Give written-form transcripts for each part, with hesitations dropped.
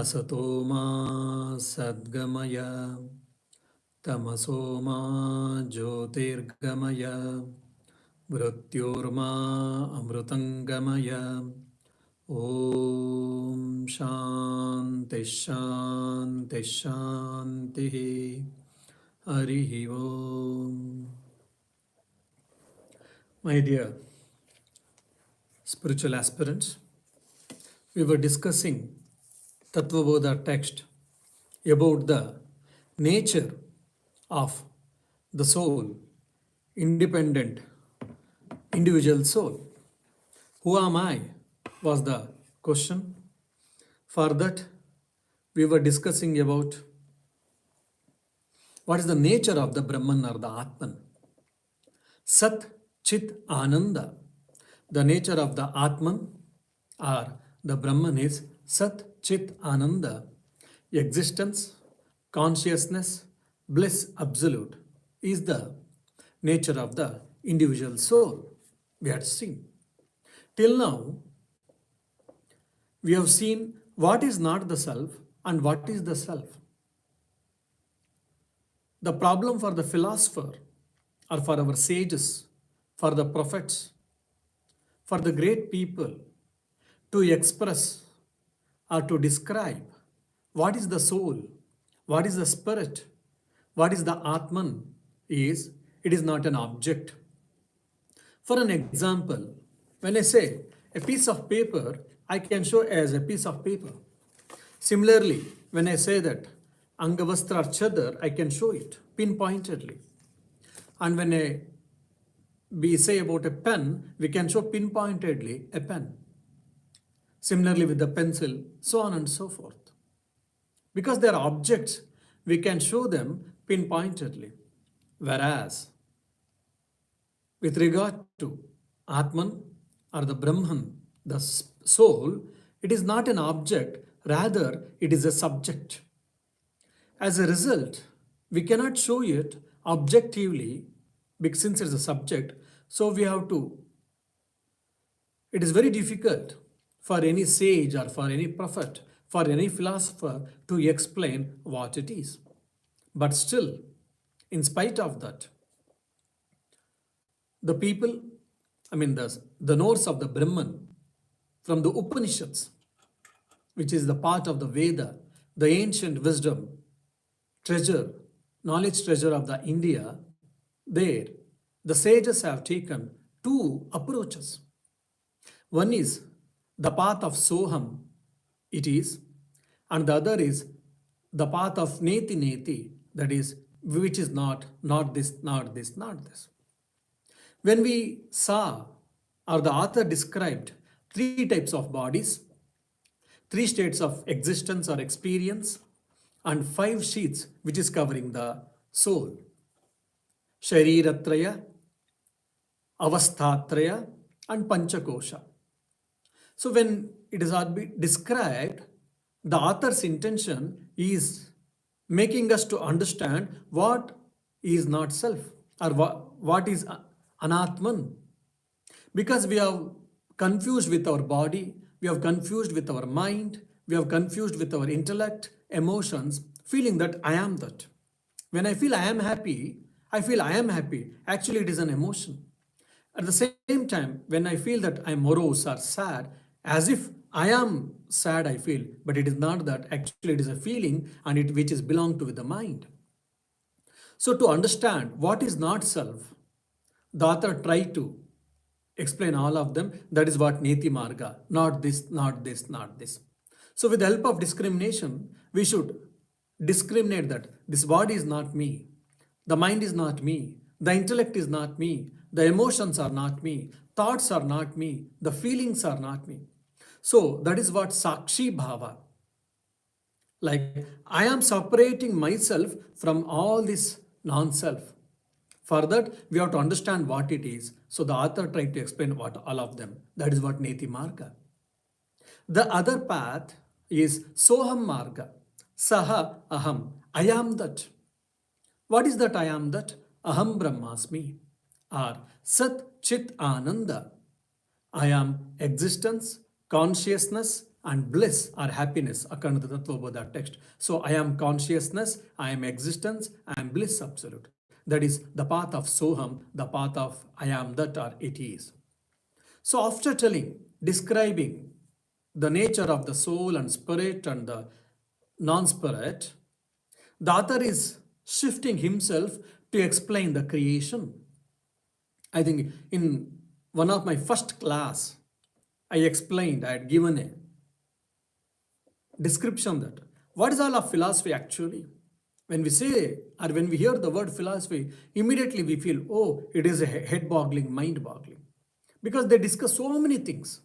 असतो मा सद्गमय तमसो मा ज्योतिर्गमय मृत्योर्मा अमृतङ्गमय ॐ शान्ति शान्ति शान्तिः हरिः ॐ. My dear spiritual aspirants, we were discussing Tattva Bodha text about the nature of the soul, independent individual soul. Who am I? Was the question. For that, we were discussing about what is the nature of the Brahman or the Atman. Sat, Chit, Ananda. The nature of the Atman or the Brahman is Sat, Chit, Ananda. Existence, consciousness, bliss absolute is the nature of the individual soul. We had seen. Till now, we have seen what is not the self and what is the self. The problem for the philosopher or for our sages, for the prophets, for the great people to express or to describe what is the soul, what is the spirit, what is the Atman is, it is not an object. For an example, when I say a piece of paper, I can show as a piece of paper. Similarly, when I say that Angavastra or Chadar, I can show it pinpointedly. And when we say about a pen, we can show pinpointedly a pen. Similarly with the pencil, so on and so forth. Because they are objects, we can show them pinpointedly. Whereas, with regard to Atman or the Brahman, the soul, it is not an object, rather it is a subject. As a result, we cannot show it objectively since it is a subject, so we have to, it is very difficult for any sage or for any prophet, for any philosopher to explain what it is. But still, in spite of that, the people, the notes of the Brahman from the Upanishads, which is the part of the Veda, the ancient wisdom, treasure, knowledge treasure of the India, there, the sages have taken two approaches. One is the path of Soham, it is, and the other is the path of Neti Neti, that is, which is not this, not this, not this. When we saw, or the author described, three types of bodies, three states of existence or experience, and five sheets which is covering the soul. Shariratraya, Avasthatraya, and Panchakosha. So when it is described, the author's intention is making us to understand what is not self or what is anatman. Because we are confused with our body, we are confused with our mind, we are confused with our intellect, emotions, feeling that I am that. When I feel I am happy, I feel I am happy. Actually, it is an emotion. At the same time, when I feel that I am morose or sad, as if I am sad, I feel, but it is not that. Actually, it is a feeling and it which is belong to the mind. So to understand what is not self, the author tried to explain all of them. That is what Neti Marga, not this, not this, not this. So with the help of discrimination, we should discriminate that this body is not me, the mind is not me, the intellect is not me, the emotions are not me, thoughts are not me, the feelings are not me. So that is what Sakshi Bhava. Like I am separating myself from all this non-self. For that, we have to understand what it is. So the author tried to explain what all of them. That is what Neti Marga. The other path is Soham Marga. Saha Aham. I am that. What is that I am that? Aham Brahmasmi. Or Sat Chit Ananda. I am existence, consciousness, and bliss or happiness according to the Tattva Bodha text. So I am consciousness, I am existence, I am bliss absolute. That is the path of Soham, the path of I am that or it is. So after describing the nature of the soul and spirit and the non-spirit, the author is shifting himself to explain the creation. I think in one of my first class, I explained, I had given a description that what is all of philosophy actually? When we say or when we hear the word philosophy, immediately we feel, oh, it is a head boggling, mind boggling. Because they discuss so many things.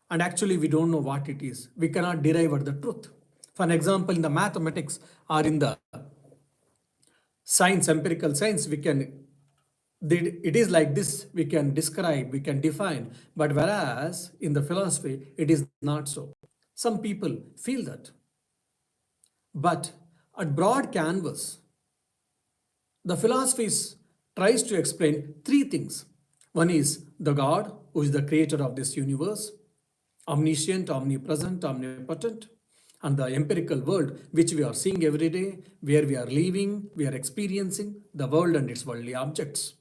And actually, we don't know what it is. We cannot derive at the truth. For an example, in the mathematics or in the science, empirical science, it is like this, we can describe, we can define. But whereas in the philosophy, it is not so. Some people feel that. But at broad canvas, the philosophy tries to explain three things. One is the God, who is the creator of this universe, omniscient, omnipresent, omnipotent, and the empirical world which we are seeing every day, where we are living, we are experiencing the world and its worldly objects.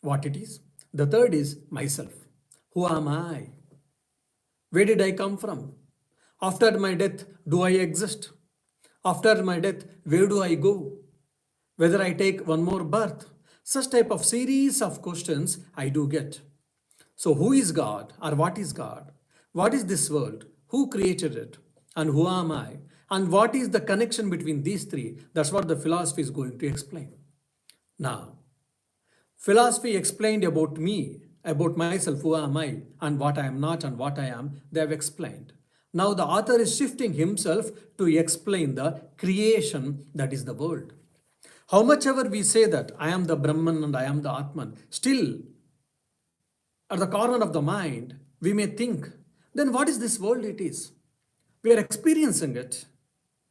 What it is. The third is myself. Who am I? Where did I come from? After my death, do I exist? After my death, where do I go? Whether I take one more birth? Such type of series of questions I do get. So who is God or what is God? What is this world? Who created it? And who am I? And what is the connection between these three? That's what the philosophy is going to explain. Now, philosophy explained about me, about myself, who am I, and what I am not and what I am, they have explained. Now the author is shifting himself to explain the creation that is the world. How much ever we say that I am the Brahman and I am the Atman, still at the corner of the mind, we may think, then what is this world it is? We are experiencing it.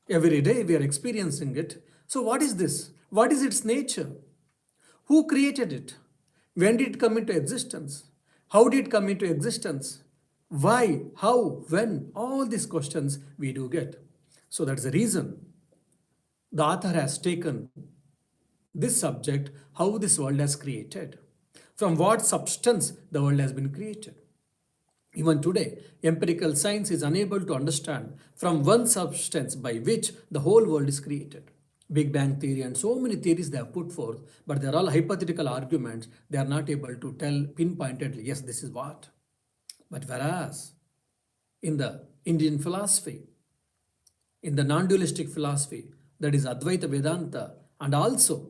Every day we are experiencing it. So what is this? What is its nature? Who created it? When did it come into existence? How did it come into existence? Why? How? When? All these questions we do get. So that's the reason the author has taken this subject, how this world has created. From what substance the world has been created. Even today, empirical science is unable to understand from one substance by which the whole world is created. Big Bang theory and so many theories they have put forth, but they're all hypothetical arguments. They are not able to tell pinpointedly, yes, this is what. But whereas in the Indian philosophy, in the non-dualistic philosophy, that is Advaita Vedanta, and also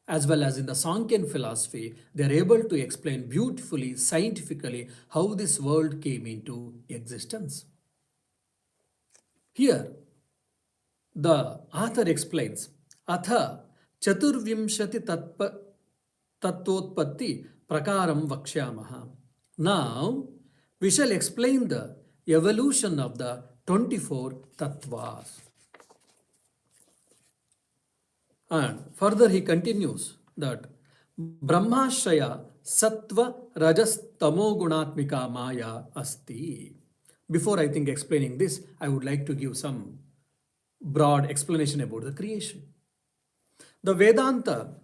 as well as in the Sankhya philosophy, they are able to explain beautifully, scientifically, how this world came into existence. Here, the author explains, Atha Chaturvimshati Tattotpatti Prakaram Vakshyamaha. Now, we shall explain the evolution of the 24 Tattvas. And further he continues that Brahmashaya Sattva Rajas Tamo Gunatmika Maya Asti. Before I think explaining this, I would like to give some broad explanation about the creation. The Vedanta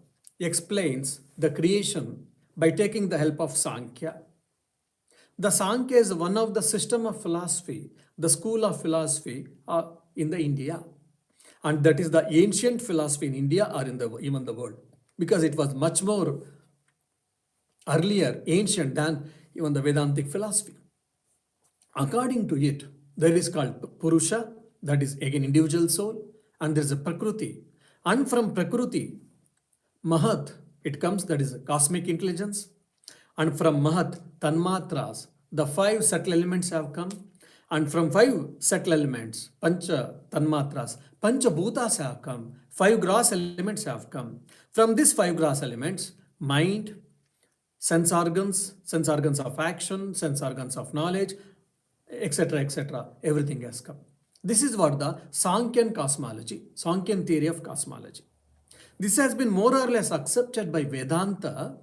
explains the creation by taking the help of Sankhya. The Sankhya is one of the system of philosophy, the school of philosophy in the India. And that is the ancient philosophy in India or in even the world. Because it was much more earlier, ancient than even the Vedantic philosophy. According to it, there is called Purusha, that is again individual soul, and there is a Prakriti. And from Prakriti, Mahat, it comes, that is cosmic intelligence. And from Mahat, Tanmatras, the 5 subtle elements have come. And from 5 subtle elements, Pancha Tanmatras, Pancha Bhutas have come. 5 gross elements have come. From these 5 gross elements, mind, sense organs of action, sense organs of knowledge, etc., everything has come. This is what the Sankhyan cosmology, Sankhyan theory of cosmology. This has been more or less accepted by Vedanta,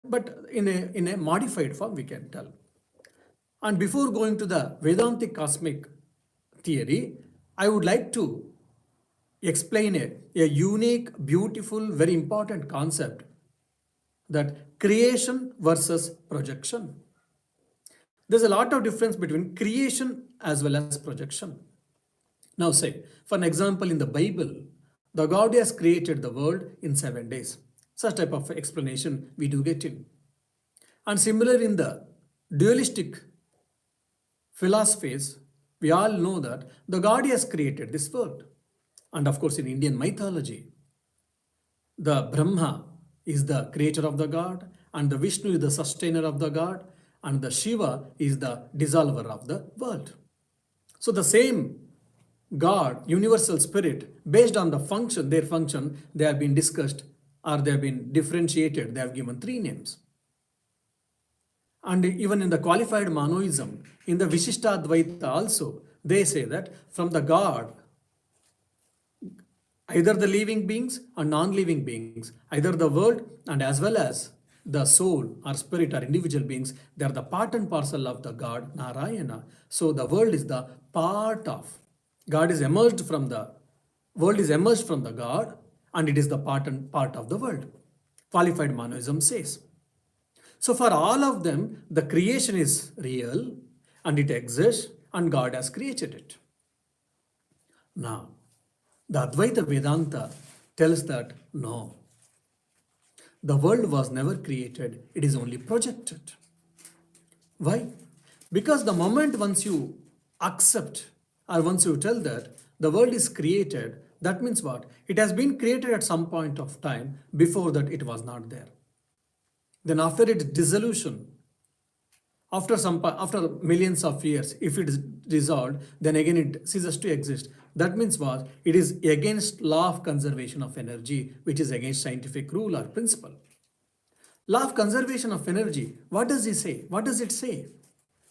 but in a modified form we can tell. And before going to the Vedantic cosmic theory, I would like to explain a unique, beautiful, very important concept, that creation versus projection. There's a lot of difference between creation as well as projection. Now, say, for an example, in the Bible, the God has created the world in 7 days. Such type of explanation we do get in. And similar in the dualistic philosophies, we all know that the God has created this world. And of course, in Indian mythology, the Brahma is the creator of the God, and the Vishnu is the sustainer of the God, and the Shiva is the dissolver of the world. So the same God, universal spirit, based on the function, their function, they have been discussed or they have been differentiated. They have given three names. And even in the qualified monoism, in the Vishishtadvaita also, they say that from the God, either the living beings or non-living beings, either the world and as well as the soul or spirit or individual beings, they are the part and parcel of the God, Narayana. So the world is the part of, God is emerged from the, world is emerged from the God, and it is the part and part of the world. Qualified monoism says. So for all of them, the creation is real and it exists and God has created it. Now, the Advaita Vedanta tells that no, the world was never created, it is only projected. Why? Because the moment once you accept or once you tell that the world is created, that means what? It has been created at some point of time, before that it was not there. Then after its dissolution, after millions of years, if it is dissolved, then again it ceases to exist. That means what? It is against law of conservation of energy, which is against scientific rule or principle. Law of conservation of energy, what does it say? What does it say?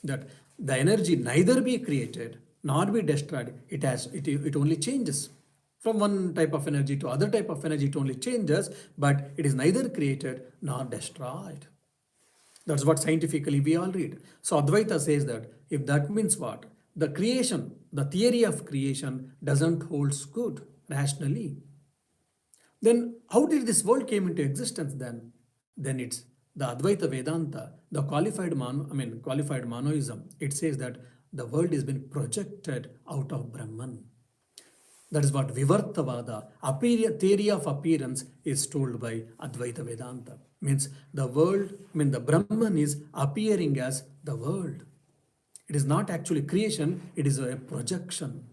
That the energy neither be created nor be destroyed. It only changes. From one type of energy to other type of energy, it only changes, but it is neither created nor destroyed. That's what scientifically we all read. So Advaita says that if that means what? The creation, the theory of creation doesn't hold good rationally. Then how did this world came into existence then? Then it's the Advaita Vedanta, the qualified monoism. It says that the world has been projected out of Brahman. That is what Vivartavada, theory of appearance, is told by Advaita Vedanta. Means the world, the Brahman is appearing as the world. It is not actually creation, it is a projection.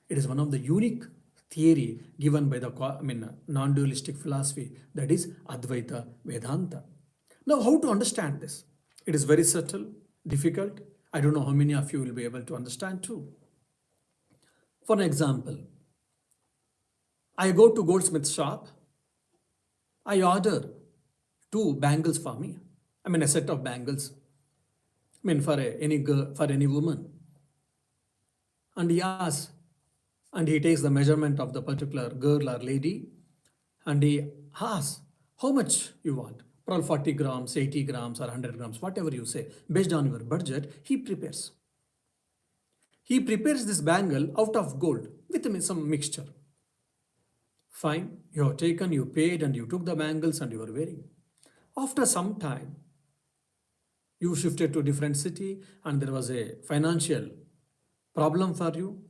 It is one of the unique theory given by the non-dualistic philosophy, that is Advaita Vedanta. Now, how to understand this? It is very subtle, difficult. I don't know how many of you will be able to understand too. For an example, I go to goldsmith shop, I order 2 bangles for me. A set of bangles. For any girl, for any woman. And he asks, and he takes the measurement of the particular girl or lady, and he asks, how much you want? Probably 40 grams, 80 grams, or 100 grams, whatever you say, based on your budget, he prepares. He prepares this bangle out of gold with some mixture. Fine, you have taken, you paid, and you took the bangles and you are wearing. After some time, you shifted to a different city and there was a financial problem for you,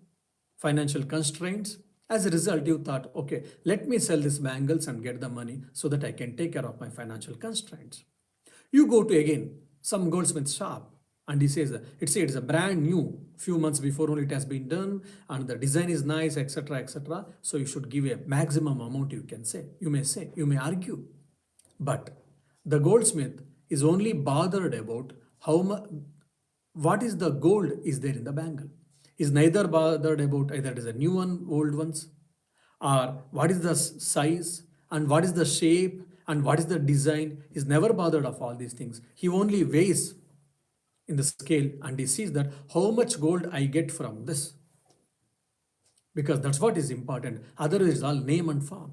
financial constraints. As a result, you thought, okay, let me sell these bangles and get the money so that I can take care of my financial constraints. You go to again some goldsmith shop and he says, it's a brand new, few months before only it has been done and the design is nice, etc., etc. So you should give a maximum amount, you may argue. But the goldsmith is only bothered about what is the gold is there in the bangle. Is neither bothered about either it is a new one, old ones, or what is the size and what is the shape and what is the design. Is never bothered of all these things. He only weighs in the scale and he sees that how much gold I get from this. Because that's what is important. Otherwise, it's all name and form.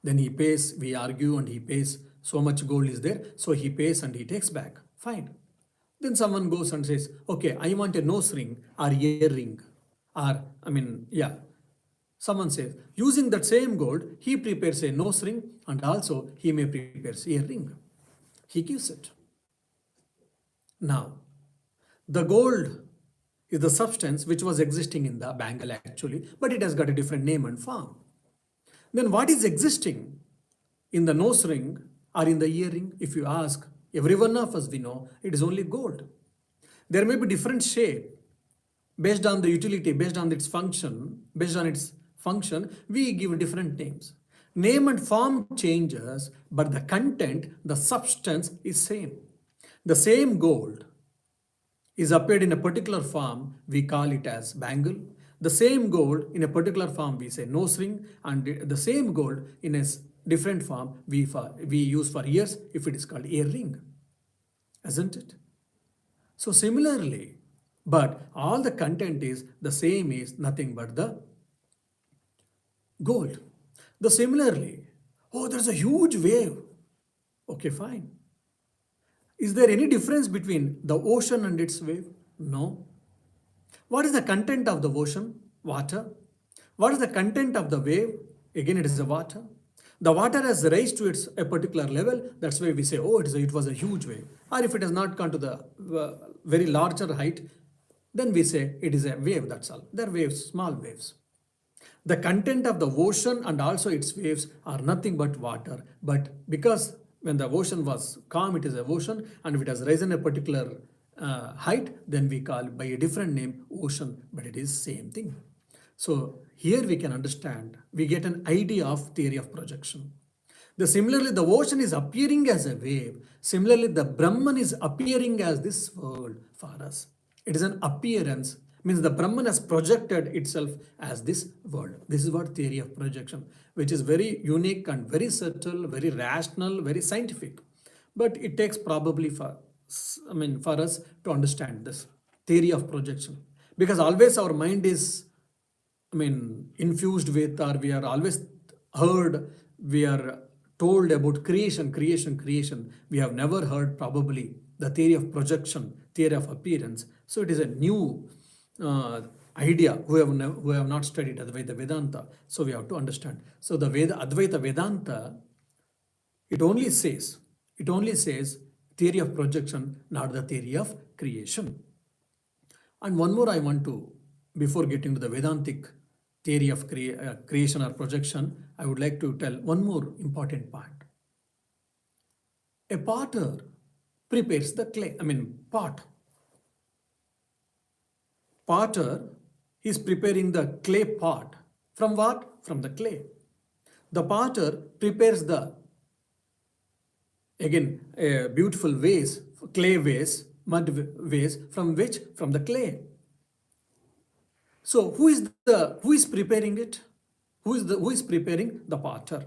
Then he pays, we argue, and he pays, so much gold is there, so he pays and he takes back. Fine. Then someone goes and says, okay, I want a nose ring or ear ring. Or, someone says, using that same gold, he prepares a nose ring and also he may prepares a ring. He gives it. Now, the gold is the substance which was existing in the bangle actually, but it has got a different name and form. Then what is existing in the nose ring or in the earring? If you ask, every one of us we know it is only gold. There may be different shape based on the utility, based on its function, we give different names. Name and form changes, but the content, the substance is same. The same gold is appeared in a particular form, we call it as bangle. The same gold in a particular form, we say nose ring, and the same gold in a different form, we use for ears, if it is called earring, isn't it? So similarly, but all the content is the same, is nothing but the gold. The similarly, oh, there's a huge wave. Okay, fine. Is there any difference between the ocean and its wave? No. What is the content of the ocean? Water. What is the content of the wave? Again, it is the water. The water has raised to a particular level. That's why we say, oh, it was a huge wave. Or if it has not gone to the very larger height, then we say it is a wave, that's all. They're waves, small waves. The content of the ocean and also its waves are nothing but water. But because when the ocean was calm, it is a ocean, and if it has risen a particular height, then we call by a different name ocean, but it is same thing. So here we can understand, we get an idea of theory of projection. Similarly, the ocean is appearing as a wave. Similarly, the Brahman is appearing as this world for us. It is an appearance, means the Brahman has projected itself as this world. This is what theory of projection, which is very unique and very subtle, very rational, very scientific. But it takes probably for us to understand this theory of projection. Because always our mind is, infused with, or we are always heard, we are told about creation. We have never heard probably the theory of projection, theory of appearance. So it is a new idea who have not studied Advaita Vedanta. So we have to understand. So the Advaita Vedanta, it only says theory of projection, not the theory of creation. And one more I want to, before getting to the Vedantic theory of creation or projection, I would like to tell one more important point. A potter prepares the clay, pot. Potter is preparing the clay pot. From what? From the clay. The potter prepares the, again, a beautiful vase, clay vase, mud vase, from which? From the clay. So who is preparing it? Who is preparing? The potter.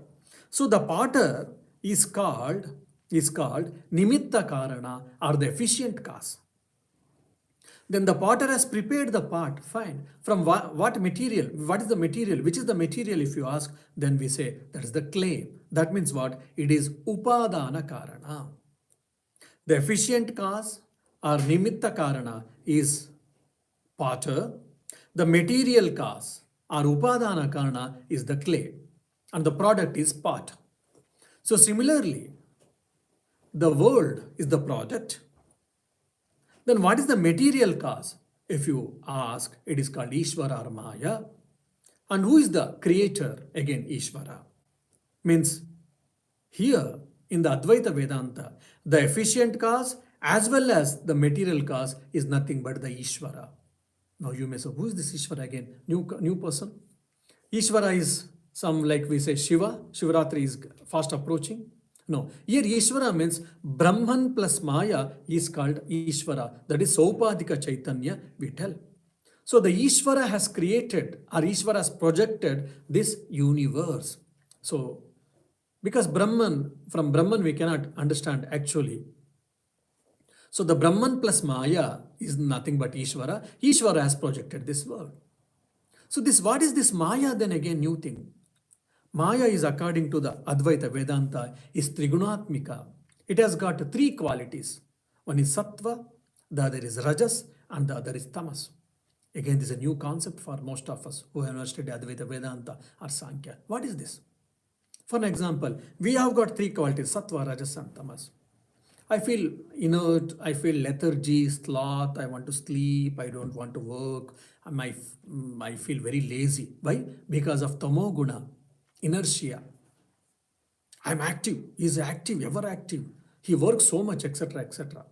So the potter is called Nimitta Karana, or the efficient cause. Then the potter has prepared the pot, fine. From what material? What is the material? Which is the material, if you ask? Then we say that is the clay. That means what? It is Upadana Karana. The efficient cause or Nimitta Karana is potter. The material cause or Upadana Karana is the clay. And the product is pot. So similarly, the world is the product. Then what is the material cause? If you ask, it is called Ishvara or Maya. And who is the creator? Again, Ishvara. Means here in the Advaita Vedanta, the efficient cause as well as the material cause is nothing but the Ishvara. Now you may say, who is this Ishvara again? New person? Ishvara is some, like we say, Shiva. Shivaratri is fast approaching. No, here Ishvara means Brahman plus Maya is called Ishvara. That is Saupadika Chaitanya, we tell. So the Ishvara has created, or Ishvara has projected this universe. So because from Brahman we cannot understand actually. So the Brahman plus Maya is nothing but Ishvara. Ishvara has projected this world. So what is this Maya then again? New thing. Maya is, according to the Advaita Vedanta, is Trigunatmika. It has got three qualities. One is Sattva, the other is Rajas, and the other is Tamas. Again, this is a new concept for most of us who have not studied Advaita Vedanta or Sankhya. What is this? For an example, we have got three qualities, Sattva, Rajas, and Tamas. I feel inert, I feel lethargy, sloth, I want to sleep, I don't want to work, I feel very lazy. Why? Because of Tamo Guna, inertia. I'm active, he's active, ever active. He works so much, etc., etc.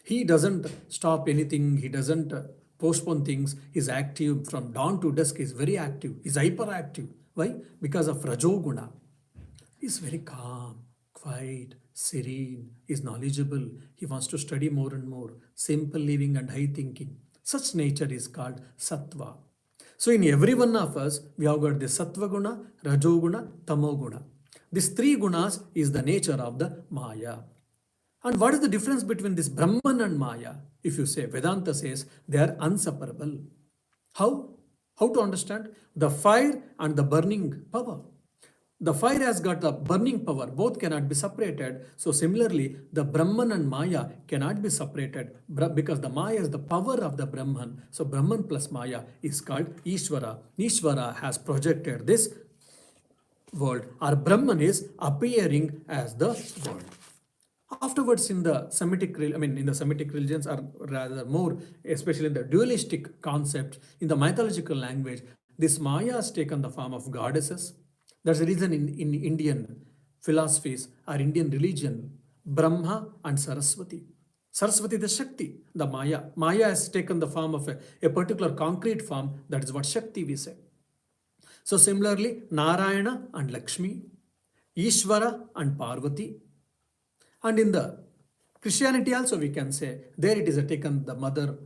He doesn't stop anything, he doesn't postpone things, he's active from dawn to dusk, he's very active, he's hyperactive. Why? Because of Rajoguna. He's very calm, quiet, serene, is knowledgeable, he wants to study more and more, simple living and high thinking. Such nature is called Sattva. So in every one of us, we have got the Sattva Guna, Rajoguna, Tamoguna. These three gunas is the nature of the Maya. And what is the difference between this Brahman and Maya? If you say, Vedanta says they are inseparable. How? How to understand? The fire and the burning power. The fire has got the burning power, both cannot be separated. So similarly, the Brahman and Maya cannot be separated because the Maya is the power of the Brahman. So Brahman plus Maya is called Ishvara. Ishvara has projected this world, or Brahman is appearing as the world. Afterwards, in the Semitic, in the Semitic religions, or rather more, especially in the dualistic concept, in the mythological language, this Maya has taken the form of goddesses. That's the reason in Indian philosophies or Indian religion, Brahma and Saraswati. Saraswati, the Shakti, the Maya. Maya has taken the form of a particular concrete form. That is what Shakti we say. So similarly, Narayana and Lakshmi, Ishvara and Parvati. And in the Christianity also we can say, there it is taken the Mother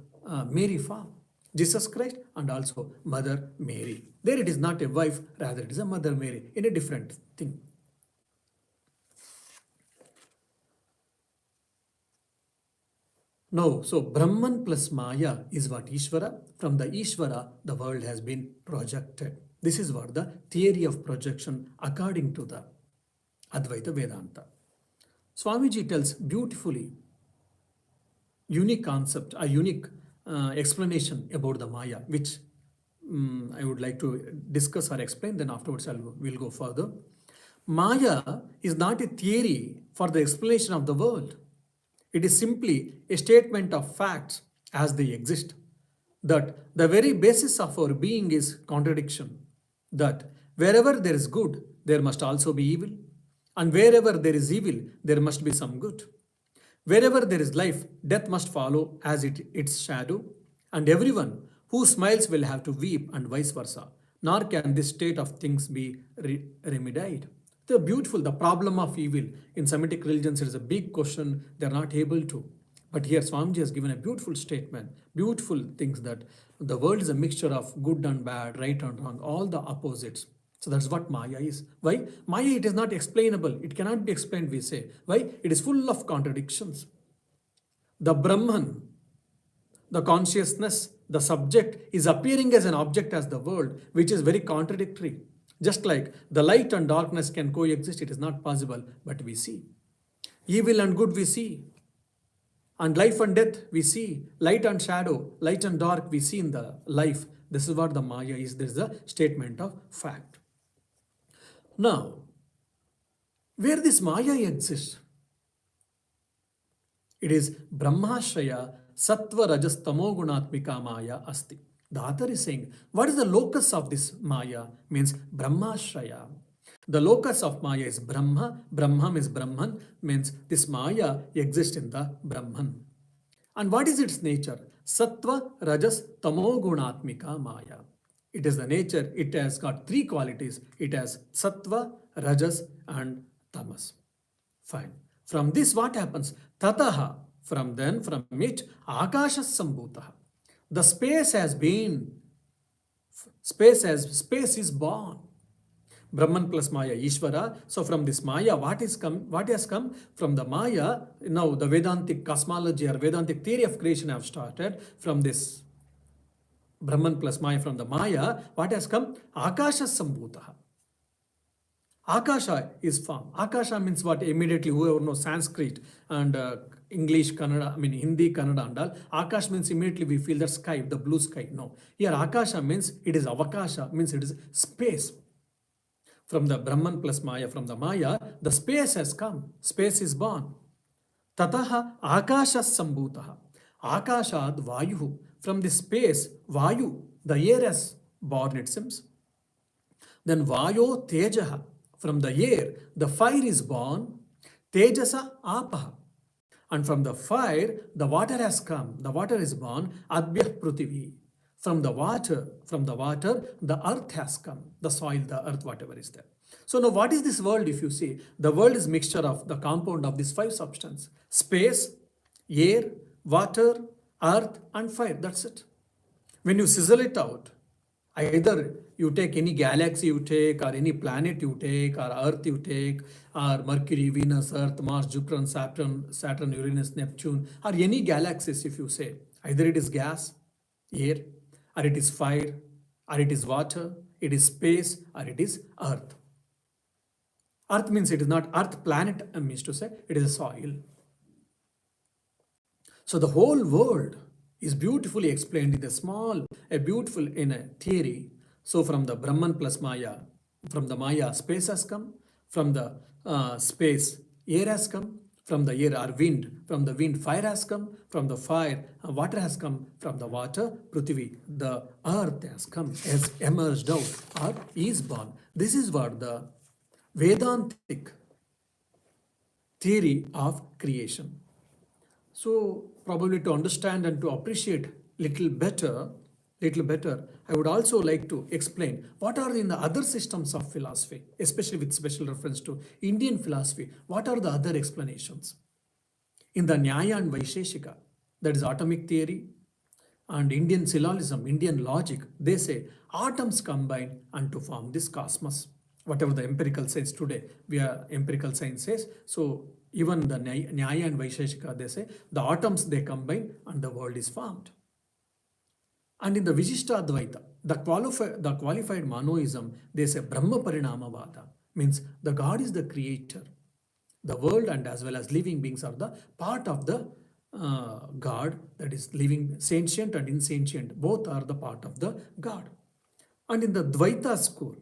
Mary form, Jesus Christ and also Mother Mary. There it is not a wife, rather it is a Mother Mary in a different thing. No, so Brahman plus Maya is what Ishvara. From the Ishvara, the world has been projected. This is what the theory of projection according to the Advaita Vedanta. Swamiji tells beautifully, unique concept, a unique explanation about the Maya, which I would like to discuss or explain, then afterwards we'll go further. Maya is not a theory for the explanation of the world. It is simply a statement of facts as they exist. That the very basis of our being is contradiction. That wherever there is good, there must also be evil. And wherever there is evil, there must be some good. Wherever there is life, death must follow as its shadow. And everyone who smiles will have to weep and vice versa. Nor can this state of things be remedied. They're beautiful. The problem of evil in Semitic religions is a big question. They're not able to. But here Swamiji has given a beautiful statement, beautiful things that the world is a mixture of good and bad, right and wrong, all the opposites. So that's what Maya is. Why? Maya, it is not explainable. It cannot be explained, we say. Why? It is full of contradictions. The Brahman, the consciousness, the subject is appearing as an object as the world, which is very contradictory. Just like the light and darkness can coexist, it is not possible, but we see. Evil and good we see. And life and death we see. Light and shadow, light and dark we see in the life. This is what the Maya is. This is a statement of fact. Now, where this Maya exists, it is Brahmashraya Sattva Rajas Tamo Gunatmika Maya Asti. The author is saying, what is the locus of this Maya? Means Brahmashraya. The locus of Maya is Brahma. Brahman is Brahman. Means this Maya exists in the Brahman. And what is its nature? Sattva Rajas Tamo Gunatmika Maya. It is the nature. It has got three qualities. It has Sattva, Rajas and Tamas. Fine. From this what happens? Tataha. From it, Akasha Sambhutaha. The space has been, space is born. Brahman plus Maya, Ishvara. So from this Maya, what has come? From the Maya, now the Vedantic cosmology or Vedantic theory of creation have started. From this Brahman plus Maya, from the Maya, what has come? Akasha Sambhutaha. Akasha is form. Akasha means what? Immediately, whoever knows Sanskrit and English, Kannada, I mean Hindi, Kannada and all, Akash means immediately we feel the sky, the blue sky. No. Here Akasha means it is Avakasha, means it is space. From the Brahman plus Maya, from the Maya, the space has come. Space is born. Tataha Akasha Sambhutaha. Akashad Vayu. From the space, Vayu, the air has born, it seems. Then Vayo Tejaha. From the air, the fire is born. Tejasa Apaha. And from the fire, the water has come. The water is born. Adbyah Prutivi. From the water, the earth has come. The soil, the earth, whatever is there. So now what is this world if you see? The world is mixture of the compound of these five substances. Space, air, water, earth and fire. That's it. When you sizzle it out, either you take any galaxy you take, or any planet you take, or earth you take, or Mercury, Venus, Earth, Mars, Jupiter, Saturn, Uranus, Neptune, or any galaxies if you say, either it is gas, air, or it is fire, or it is water, it is space, or it is earth. Earth means it is not earth, planet means to say it is a soil. So the whole world is beautifully explained in in a theory. So from the Brahman plus Maya, from the Maya space has come, from the space air has come, from the air or wind, from the wind fire has come, from the fire water has come, from the water Prithvi, the earth has come, has emerged out or is born. This is what the Vedantic theory of creation. So probably to understand and to appreciate little better, I would also like to explain what are in the other systems of philosophy, especially with special reference to Indian philosophy. What are the other explanations? In the Nyaya and Vaisheshika, that is atomic theory, and Indian syllogism, Indian logic, they say atoms combine and to form this cosmos. Whatever the empirical science today, empirical science says. So even the Nyaya and Vaisheshika, they say the atoms they combine and the world is formed. And in the Vishishta Advaita, the qualified monoism, they say Brahma Parinamavada, means the God is the creator. The world and as well as living beings are the part of the God, that is living, sentient and insentient, both are the part of the God. And in the Dvaita school,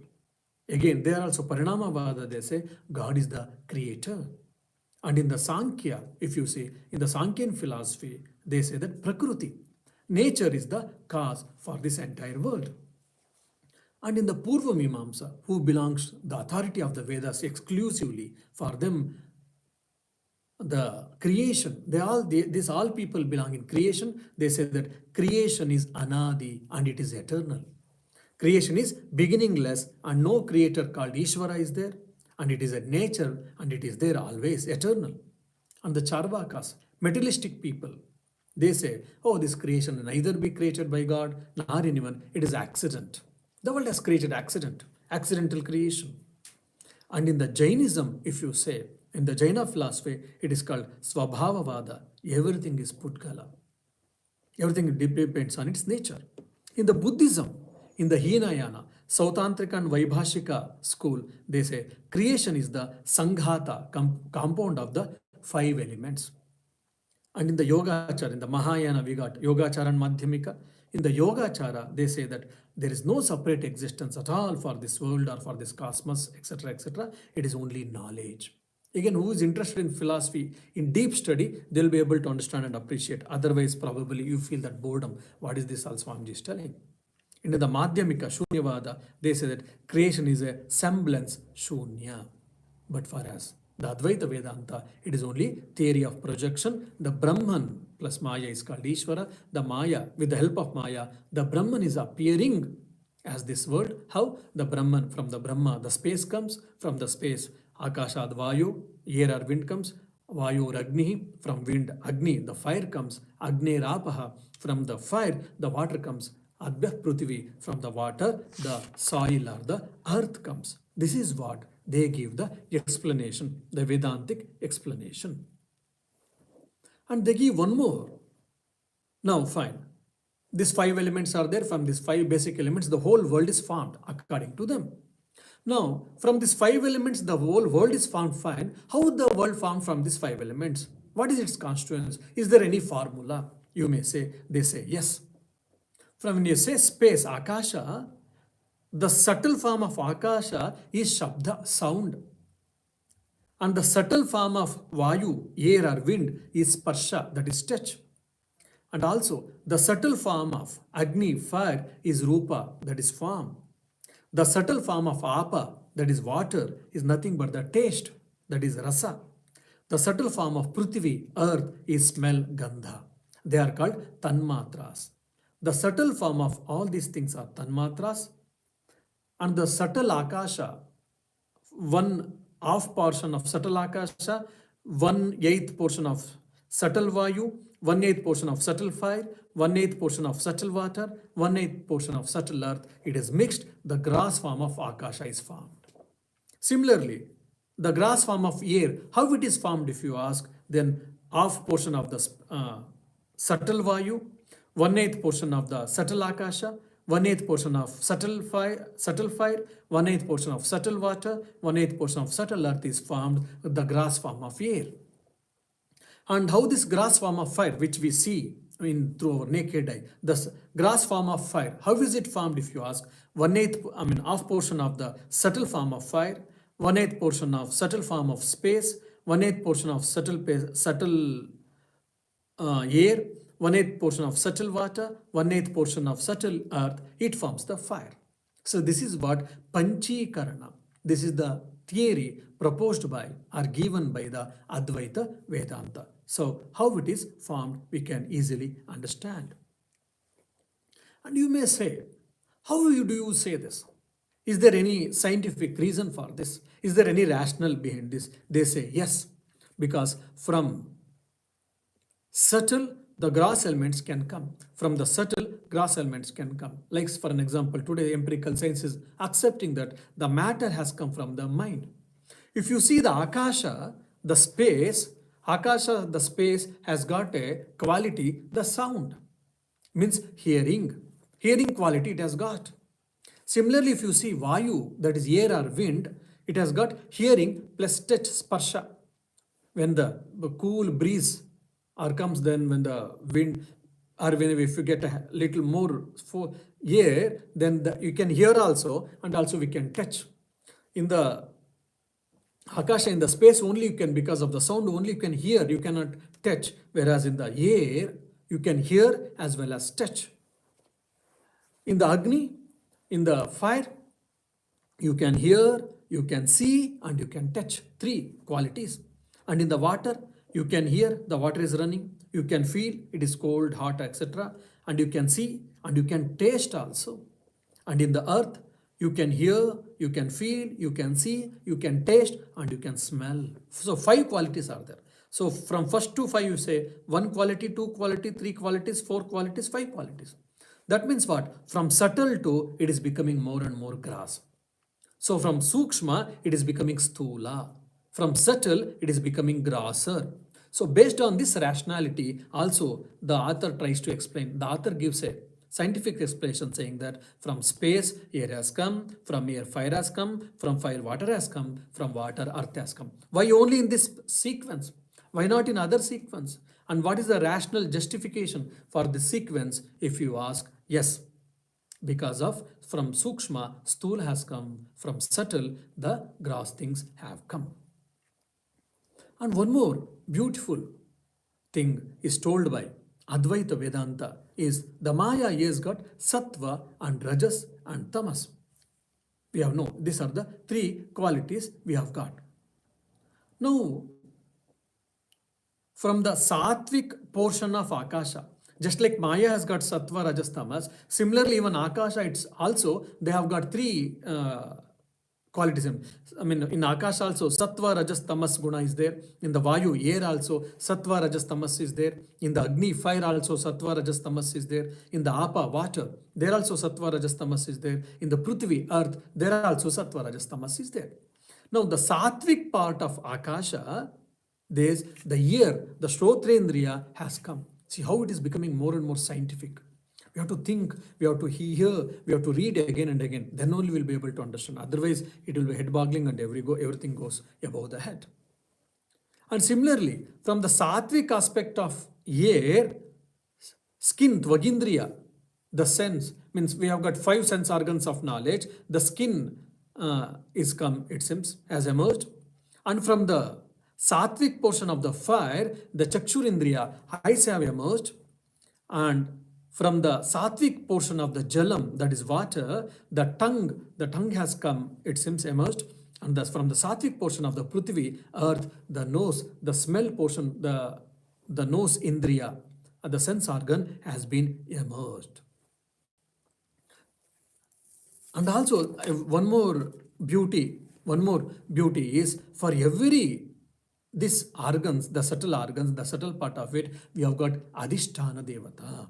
again, they are also Parinamavada, they say God is the creator. And in the Sankhya, if you see, in the Sankhyan philosophy, they say that Prakriti, nature is the cause for this entire world. And in the Purva Mimamsa, who belongs the authority of the Vedas exclusively, for them, the creation, these all people belong in creation. They say that creation is anadi and it is eternal. Creation is beginningless and no creator called Ishvara is there, and it is a nature and it is there always eternal. And the Charvakas, materialistic people, they say, oh, this creation neither be created by God nor anyone, it is accident. The world has created accident, accidental creation. And in the Jainism, if you say, in the Jaina philosophy, it is called Swabhavavada. Everything is Pudgala. Everything depends on its nature. In the Buddhism, in the Hinayana, Sautantrika and Vaibhashika school, they say creation is the Sanghata, compound of the five elements. And in the Yogachara, in the Mahayana, we got Yogachara and Madhyamika. In the Yogachara, they say that there is no separate existence at all for this world or for this cosmos, etc., etc. It is only knowledge. Again, who is interested in philosophy, in deep study, they'll be able to understand and appreciate. Otherwise, probably you feel that boredom. What is this Swamiji is telling? In the Madhyamika, Shunyavada, they say that creation is a semblance, Shunya. But for us, the Advaita Vedanta, it is only theory of projection. The Brahman plus Maya is called Ishvara. The Maya, with the help of Maya, the Brahman is appearing as this world. How? The Brahman, from the Brahma, the space comes. From the space, Akashad Vayu, air or wind comes. Vayu Agni, from wind, Agni, the fire comes. Agni Rapaha, from the fire, the water comes. Adbyah Prithvi, from the water, the soil or the earth comes. This is what they give the explanation, the Vedantic explanation. And they give one more. Now, fine. These five elements are there. From these five basic elements, the whole world is formed according to them. Now, from these five elements, the whole world is formed, fine. How the world formed from these five elements? What is its constituents? Is there any formula? You may say, they say yes. From when you say space, Akasha, the subtle form of Akasha is Shabda, sound. And the subtle form of Vayu, air or wind, is Sparsha, that is touch. And also, the subtle form of Agni, fire, is Rupa, that is form. The subtle form of Apa, that is water, is nothing but the taste, that is Rasa. The subtle form of Prithvi, earth, is smell, Gandha. They are called Tanmatras. The subtle form of all these things are Tanmatras. And the subtle Akasha, one half portion of subtle Akasha, 1/8 portion of subtle Vayu, 1/8 portion of subtle fire, 1/8 portion of subtle water, 1/8 portion of subtle earth. It is mixed, the gross form of Akasha is formed. Similarly, the gross form of air, how it is formed if you ask, then half portion of the subtle Vayu, 1/8 portion of the subtle Akasha, 1/8 portion of subtle fire, 1/8 portion of subtle water, 1/8 portion of subtle earth is formed with the gross form of air. And how this gross form of fire, which we see through our naked eye, the gross form of fire, how is it formed if you ask? 1/8, half portion of the subtle form of fire, 1/8 portion of subtle form of space, 1/8 portion of subtle air, 1/8 portion of subtle water, 1/8 portion of subtle earth, it forms the fire. So this is what Panchikarana, this is the theory proposed by or given by the Advaita Vedanta. So how it is formed, we can easily understand. And you may say, how do you say this? Is there any scientific reason for this? Is there any rationale behind this? They say yes, because from subtle, the gross elements can come. From the subtle, gross elements can come. Like for an example, today empirical science is accepting that the matter has come from the mind. If you see the Akasha, the space has got a quality, the sound. Means hearing. Hearing quality it has got. Similarly, if you see Vayu, that is air or wind, it has got hearing plus touch, sparsha. When the cool breeze or comes, then when the wind, or when if you get a little more for air, then you can hear also, and also we can touch. In the Akasha, in the space only you can, because of the sound only you can hear, you cannot touch. Whereas in the air, you can hear as well as touch. In the Agni, in the fire, you can hear, you can see, and you can touch. 3 qualities. And in the water, you can hear, the water is running. You can feel, it is cold, hot, etc. And you can see, and you can taste also. And in the earth, you can hear, you can feel, you can see, you can taste, and you can smell. So 5 qualities are there. So from first to 5, you say 1 quality, 2 quality, 3 qualities, 4 qualities, 5 qualities. That means what? From subtle to it is becoming more and more gross. So from Sukshma, it is becoming Sthula. From subtle, it is becoming grosser. So based on this rationality, also the author tries to explain. The author gives a scientific explanation saying that from space, air has come, from air, fire has come, from fire, water has come, from water, earth has come. Why only in this sequence? Why not in other sequence? And what is the rational justification for this sequence if you ask? Yes, because of from Sukshma, Sthula has come, from subtle, the gross things have come. And one more beautiful thing is told by Advaita Vedanta is the Maya has got Sattva and Rajas and Tamas. We have known these are the 3 qualities we have got. Now, from the Sattvic portion of Akasha, just like Maya has got Sattva, Rajas, Tamas, similarly even Akasha, it's also, they have got 3 qualities. I mean, in Akasha also, Sattva, Rajas, Tamas guna is there. In the Vayu, air also, Sattva, Rajas, Tamas is there. In the Agni, fire also, Sattva, Rajas, Tamas is there. In the Apa, water, there also Sattva, Rajas, Tamas is there. In the Prithvi, earth, there are also Sattva, Rajas, Tamas is there. Now, the Sattvic part of Akasha, there's the ear, the Shrotrendriya has come. See how it is becoming more and more scientific. We have to think, we have to hear, we have to read again and again. Then only we'll be able to understand. Otherwise, it will be head boggling and everything goes above the head. And similarly, from the sattvic aspect of air, skin, tvagindriya, the sense, means we have got five sense organs of knowledge. The skin is come, it seems, has emerged. And from the sattvic portion of the fire, the chakshurindriya, eyes have emerged. And from the sattvic portion of the jalam, that is water, the tongue has come, it seems, emerged. And thus from the sattvic portion of the prithvi, earth, the nose, the smell portion, the nose indriya, the sense organ has been emerged. And also one more beauty is for every this organs, the subtle organs, the subtle part of it, we have got Adhisthana Devata.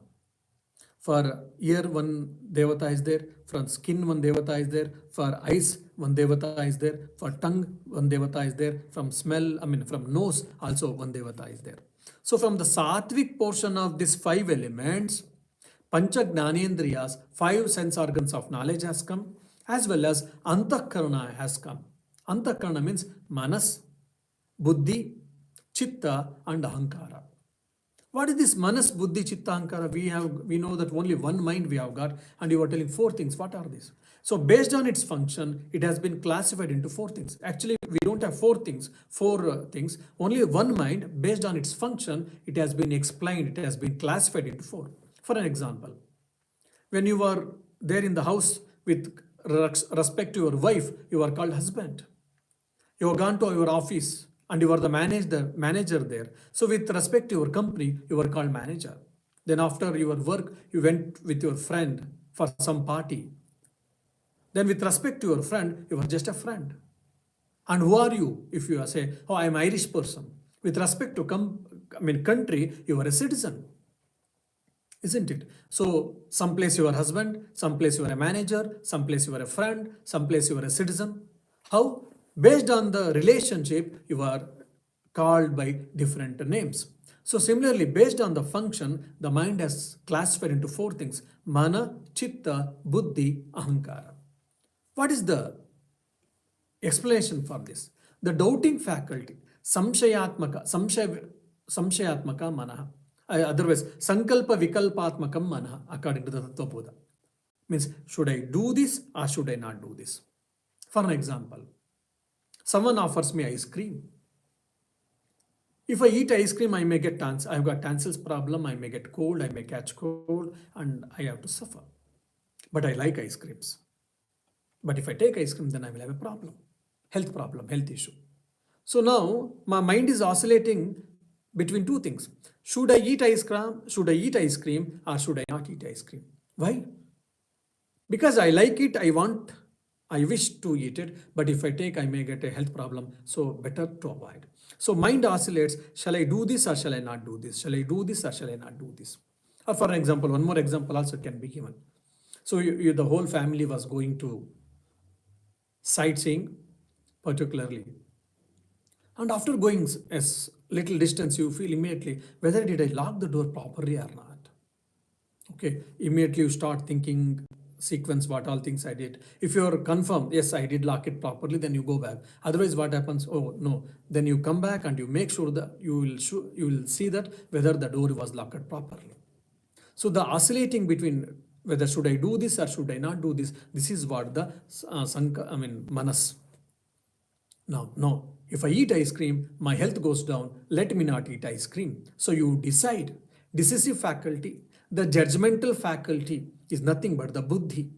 For ear, one Devata is there. For skin, one Devata is there. For eyes, one Devata is there. For tongue, one Devata is there. From smell, from nose, also one Devata is there. So from the sattvic portion of these five elements, Pancha Gnanendriyas, five sense organs of knowledge has come, as well as Antakarana has come. Antakarana means Manas, Buddhi, Chitta and Ahankara. What is this Manas, Buddhi, Chitta, Ahankara? We know that only one mind we have got, and you are telling four things. What are these? So based on its function, it has been classified into four things. Actually, we don't have four things. Only one mind, based on its function, it has been explained, it has been classified into four. For an example, when you are there in the house with respect to your wife, you are called husband. You have gone to your office and you are the manager there. So with respect to your company, you are called manager. Then after your work, you went with your friend for some party. Then with respect to your friend, you are just a friend. And who are you? If you say, oh, I am Irish person. With respect to country, you are a citizen. Isn't it? So someplace you are husband, someplace you are a manager, someplace you are a friend, someplace you are a citizen. How? Based on the relationship, you are called by different names. So similarly, based on the function, the mind has classified into four things: Mana, Chitta, Buddhi, Ahankara. What is the explanation for this? The doubting faculty, Samshayatmaka Manaha. Otherwise, Sankalpa Vikalpatmakam Manaha, according to the Tattva Bodha. Means, should I do this or should I not do this? For an example, someone offers me ice cream. If I eat ice cream, I may get I've got tonsils problem, I may get cold, I may catch cold, and I have to suffer. But I like ice creams. But if I take ice cream, then I will have a problem, health issue. So now my mind is oscillating between two things. Should I eat ice cream? Should I eat ice cream or should I not eat ice cream? Why? Because I like it, I wish to eat it, but if I take, I may get a health problem. So better to avoid. So mind oscillates. Shall I do this or shall I not do this? Shall I do this or shall I not do this? Or for example, one more example also can be given. So the whole family was going to sightseeing, particularly. And after going a little distance, you feel immediately, whether did I lock the door properly or not? Okay, immediately you start thinking, sequence what all things I did. If you are confirmed, yes, I did lock it properly, then you go back. Otherwise, what happens? Oh no, then you come back and you make sure that you will see that whether the door was locked properly. So the oscillating between whether should I do this or should I not do this, this is what the manas. Now, no, if I eat ice cream, my health goes down, let me not eat ice cream. So you decide. Decisive faculty, the judgmental faculty is nothing but the buddhi.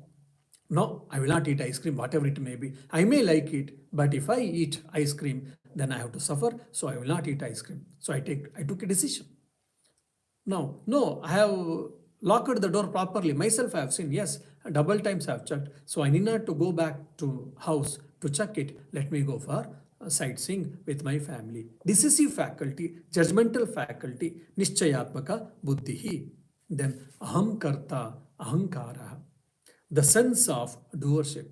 No, I will not eat ice cream, whatever it may be. I may like it, but if I eat ice cream, then I have to suffer, so I will not eat ice cream. So I took a decision. Now, no, I have locked the door properly. Myself I have seen, yes, double times I have checked. So I need not to go back to house to check it. Let me go for sightseeing with my family. Decisive faculty, judgmental faculty, Nishchayatmaka Buddhihi. Then Aham Karta, Ahankara. The sense of doership.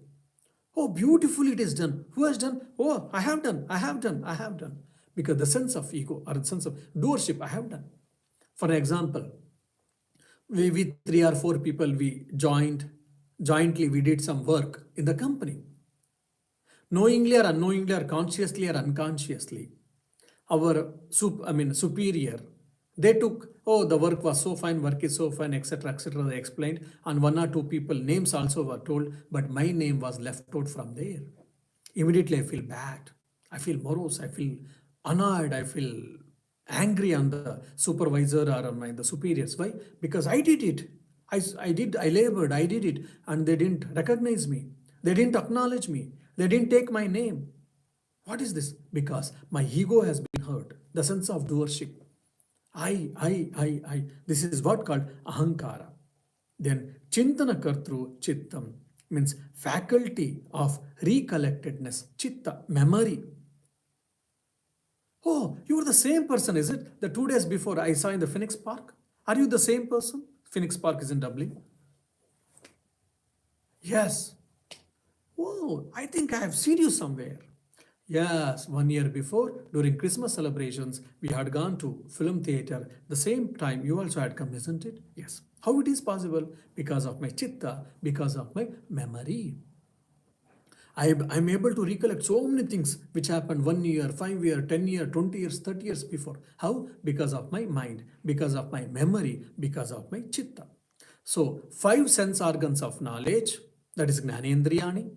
Oh, beautifully it is done. Who has done? Oh, I have done. Because the sense of ego or the sense of doership, I have done. For example, we 3 or 4 people, we jointly we did some work in the company. Knowingly or unknowingly or consciously or unconsciously, our superior, they took, oh, the work was so fine, work is so fine, etc., etc. They explained, and one or two people names also were told, but my name was left out from there. Immediately I feel bad, I feel morose, I feel annoyed, I feel angry on the supervisor or on the superiors. Why? Because I did it. I labored, I did it, and they didn't recognize me. They didn't acknowledge me. They didn't take my name. What is this? Because my ego has been hurt. The sense of doership. I. This is what called ahankara. Then chintana kartru chittam means faculty of recollectedness. Chitta, memory. Oh, you are the same person, is it? The 2 days before I saw in the Phoenix Park. Are you the same person? Phoenix Park is in Dublin. Yes. Oh, I think I have seen you somewhere. Yes, 1 year before, during Christmas celebrations, we had gone to film theater. The same time you also had come, isn't it? Yes. How it is possible? Because of my chitta, because of my memory. I'm able to recollect so many things which happened 1 year, 5 year, 10 year, 20 years, 30 years before. How? Because of my mind, because of my memory, because of my chitta. So 5 sense organs of knowledge, that is Gnanendriyani,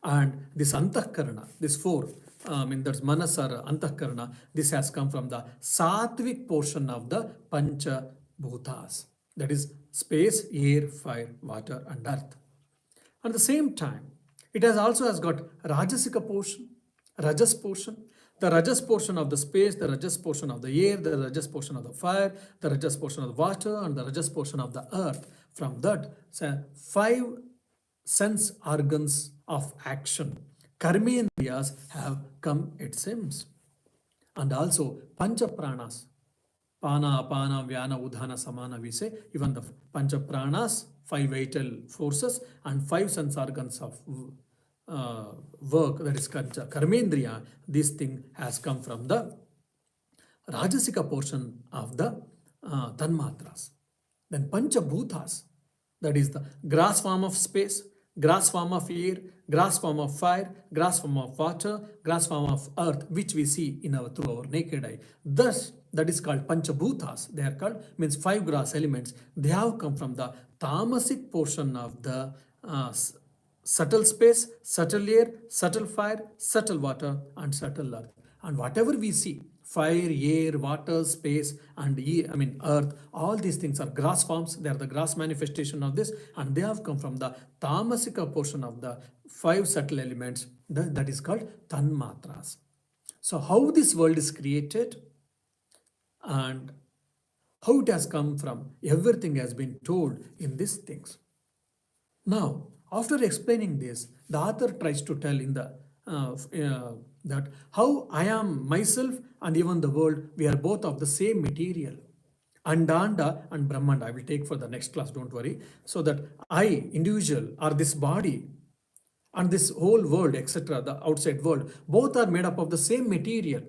and this Antahkarana, this 4, that's Manas or Antahkarana, this has come from the Sattvic portion of the Pancha Bhutas, that is space, air, fire, water and earth. At the same time, it has got Rajasika portion, Rajas portion, the Rajas portion of the space, the Rajas portion of the air, the Rajas portion of the fire, the Rajas portion of the water, and the Rajas portion of the earth. From that, 5 sense organs of action, karmendriyas, have come, it seems. And also Pancha Pranas, Pana, Apana, Vyana, Udhana, Samana, we say, even the Pancha Pranas, 5 vital forces and 5 sense organs of work, that is Karmendriya, this thing has come from the Rajasika portion of the Tanmatras. Then Pancha Bhutas, that is the grass form of space, grass form of air, grass form of fire, grass form of water, grass form of earth, which we see through our naked eye. Thus, that is called Panchabhutas. They are called, means 5 grass elements. They have come from the tamasic portion of the subtle space, subtle air, subtle fire, subtle water, and subtle earth. And whatever we see, fire, air, water, space, and earth, all these things are grass forms. They are the grass manifestation of this, and they have come from the tamasika portion of the 5 subtle elements, that is called tanmatras. So how this world is created and how it has come from, everything has been told in these things. Now, after explaining this, the author tries to tell in the that how I am myself and even the world, we are both of the same material. Andanda and Brahmanda, I will take for the next class, don't worry. So that I, individual, or this body, and this whole world, etc., the outside world, both are made up of the same material.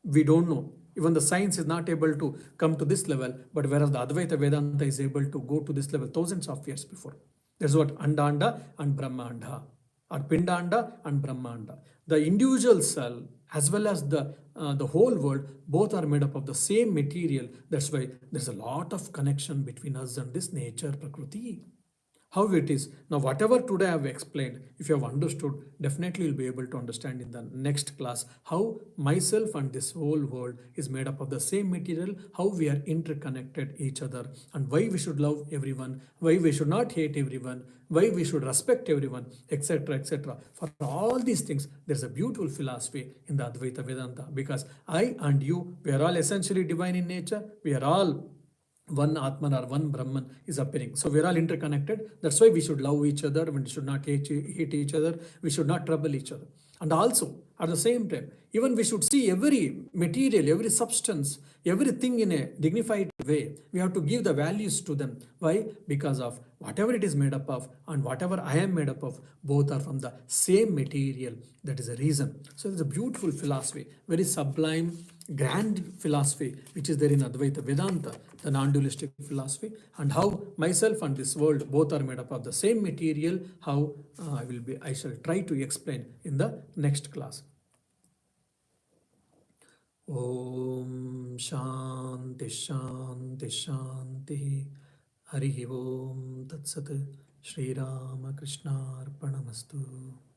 We don't know. Even the science is not able to come to this level, but whereas the Advaita Vedanta is able to go to this level thousands of years before. That's what Andanda and Brahmanda, or Pindanda and Brahmanda. The individual cell as well as the whole world, both are made up of the same material. That's why there's a lot of connection between us and this nature, Prakriti. How it is. Now, whatever today I have explained, if you have understood, definitely you'll be able to understand in the next class how myself and this whole world is made up of the same material, how we are interconnected each other, and why we should love everyone, why we should not hate everyone, why we should respect everyone, etc., etc. For all these things, there's a beautiful philosophy in the Advaita Vedanta, because I and you, we are all essentially divine in nature. We are all one Atman or one Brahman is appearing. So we're all interconnected. That's why we should love each other. We should not hate each other. We should not trouble each other. And also, at the same time, even we should see every material, every substance, everything in a dignified way. We have to give the values to them. Why? Because of whatever it is made up of and whatever I am made up of, both are from the same material. That is the reason. So it's a beautiful philosophy, very sublime, grand philosophy, which is there in Advaita Vedanta, the non-dualistic philosophy, and how myself and this world both are made up of the same material, how I shall try to explain in the next class. Om Shanti Shanti Shanti. Harihi Om Tat Sat. Shri Rama Krishna Arpanamastu.